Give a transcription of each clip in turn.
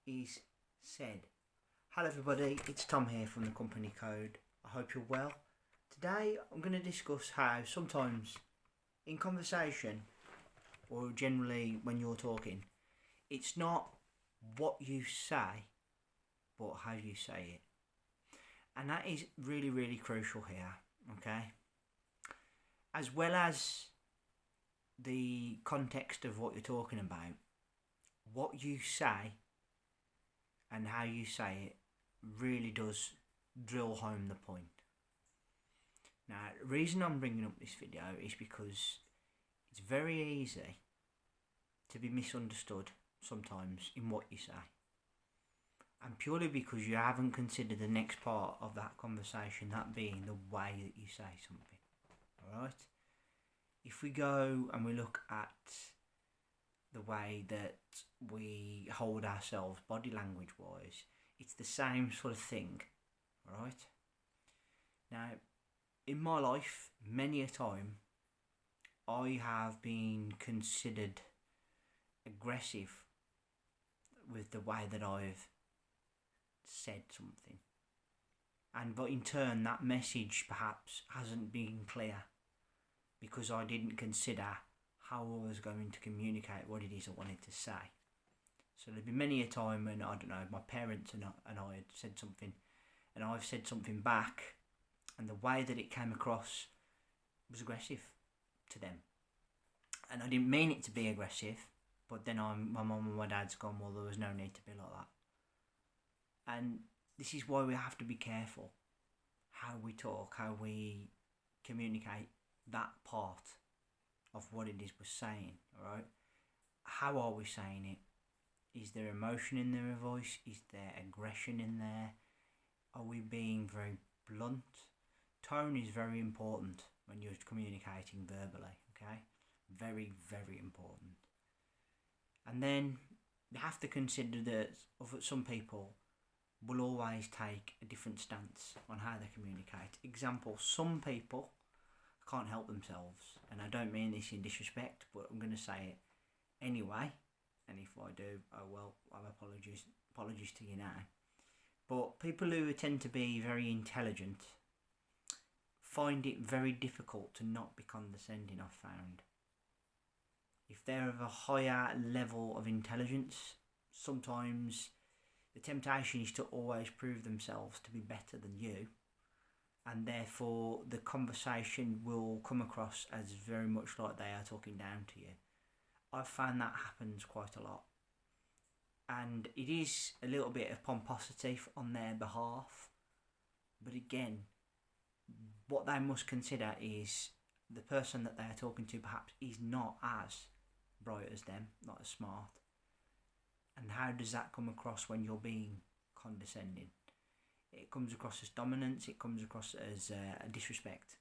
is said. Hello everybody, it's Tom here from the Company Code. I hope you're well. Today I'm going to discuss how sometimes in conversation, or generally when you're talking, it's not what you say but how you say it. And that is really, really crucial here, okay? As well as the context of what you're talking about, what you say and how you say it really does drill home the point. Now, the reason I'm bringing up this video is because it's very easy to be misunderstood sometimes in what you say. And purely because you haven't considered the next part of that conversation, that being the way that you say something. Alright? If we go and we look at the way that we hold ourselves body language wise, it's the same sort of thing. Alright? Now, in my life, many a time, I have been considered aggressive with the way that I've said something. But in turn, that message perhaps hasn't been clear because I didn't consider how I was going to communicate what it is I wanted to say. So there'd be many a time when, I don't know, my parents and I had said something and I've said something back, and the way that it came across was aggressive to them. And I didn't mean it to be aggressive, but then my mum and my dad's gone, well, there was no need to be like that. And this is why we have to be careful how we talk, how we communicate that part of what it is we're saying, alright? How are we saying it? Is there emotion in their voice? Is there aggression in there? Are we being very blunt? Tone is very important when you're communicating verbally, okay? Very, very important. And then you have to consider that some people will always take a different stance on how they communicate. Example, some people can't help themselves, and I don't mean this in disrespect, but I'm going to say it anyway, and if I do, oh well, I'm apologies to you now. But people who tend to be very intelligent find it very difficult to not be condescending, I've found. If they're of a higher level of intelligence, sometimes the temptation is to always prove themselves to be better than you, and therefore the conversation will come across as very much like they are talking down to you. I've found that happens quite a lot, and it is a little bit of pomposity on their behalf, but again, what they must consider is the person that they are talking to perhaps is not as bright as them, not as smart. And how does that come across when you're being condescending? It comes across as dominance, it comes across as a disrespect.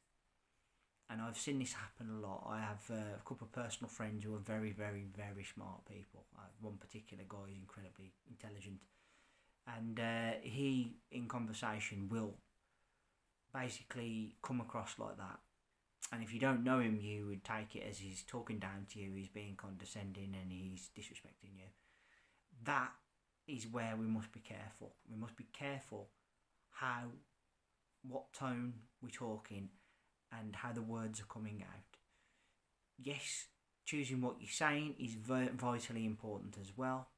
And I've seen this happen a lot. I have a couple of personal friends who are very, very, very smart people. One particular guy is incredibly intelligent. And he, in conversation, will basically come across like that. And if you don't know him, you would take it as he's talking down to you, he's being condescending and he's disrespecting you. That is where we must be careful. We must be careful what tone we're talking and how the words are coming out. Yes, choosing what you're saying is vitally important as well.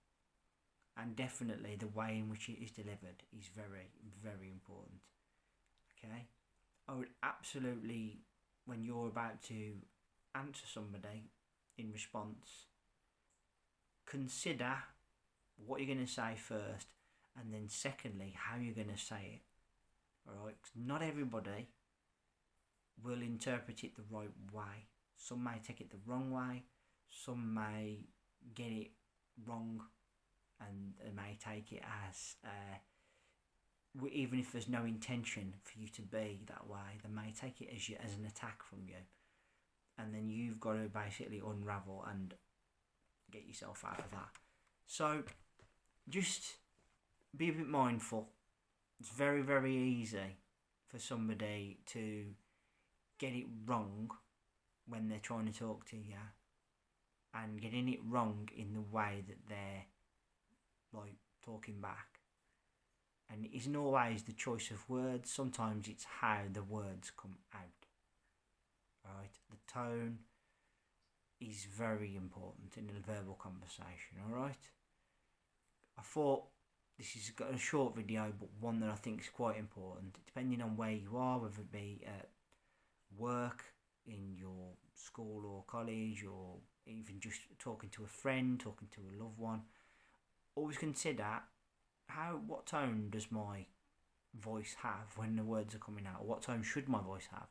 And definitely the way in which it is delivered is very, very important. Okay? I would absolutely, when you're about to answer somebody in response, consider what you're going to say first, and then secondly, how you're going to say it. Alright? 'Cause not everybody will interpret it the right way. Some may take it the wrong way, some may get it wrong, and they may take it as even if there's no intention for you to be that way, they may take it as an attack from you, and then you've got to basically unravel and get yourself out of that. So just be a bit mindful. It's very, very easy for somebody to get it wrong when they're trying to talk to you, and getting it wrong in the way that they're like talking back. And it isn't always the choice of words, sometimes it's how the words come out. Right? The tone is very important in a verbal conversation, alright? I thought this is a short video, but one that I think is quite important, depending on where you are, whether it be at work, in your school or college, or even just talking to a friend, talking to a loved one. Always consider what tone does my voice have when the words are coming out, or what tone should my voice have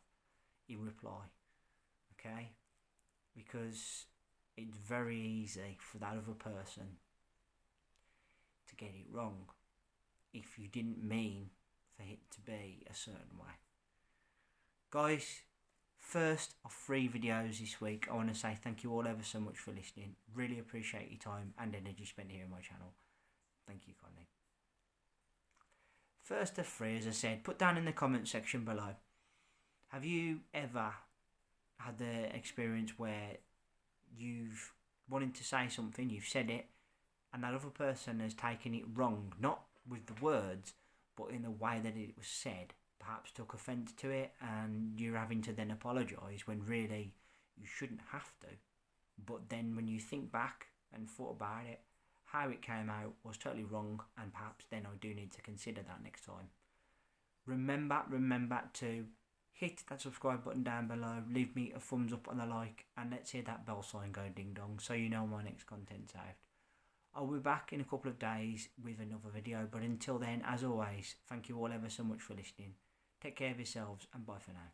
in reply, okay? Because it's very easy for that other person to get it wrong if you didn't mean for it to be a certain way. Guys, first of 3 videos this week, I want to say thank you all ever so much for listening. Really appreciate your time and energy spent here on my channel. Thank you kindly. First of 3, as I said, put down in the comment section below. Have you ever had the experience where you've wanted to say something, you've said it, and that other person has taken it wrong, not with the words, but in the way that it was said, perhaps took offence to it, and you're having to then apologise when really you shouldn't have to. But then when you think back and thought about it, how it came out was totally wrong, and perhaps then I do need to consider that next time. Remember to hit that subscribe button down below, leave me a thumbs up and a like, and let's hear that bell sign go ding dong so you know my next content's out. I'll be back in a couple of days with another video, but until then, as always, thank you all ever so much for listening. Take care of yourselves and bye for now.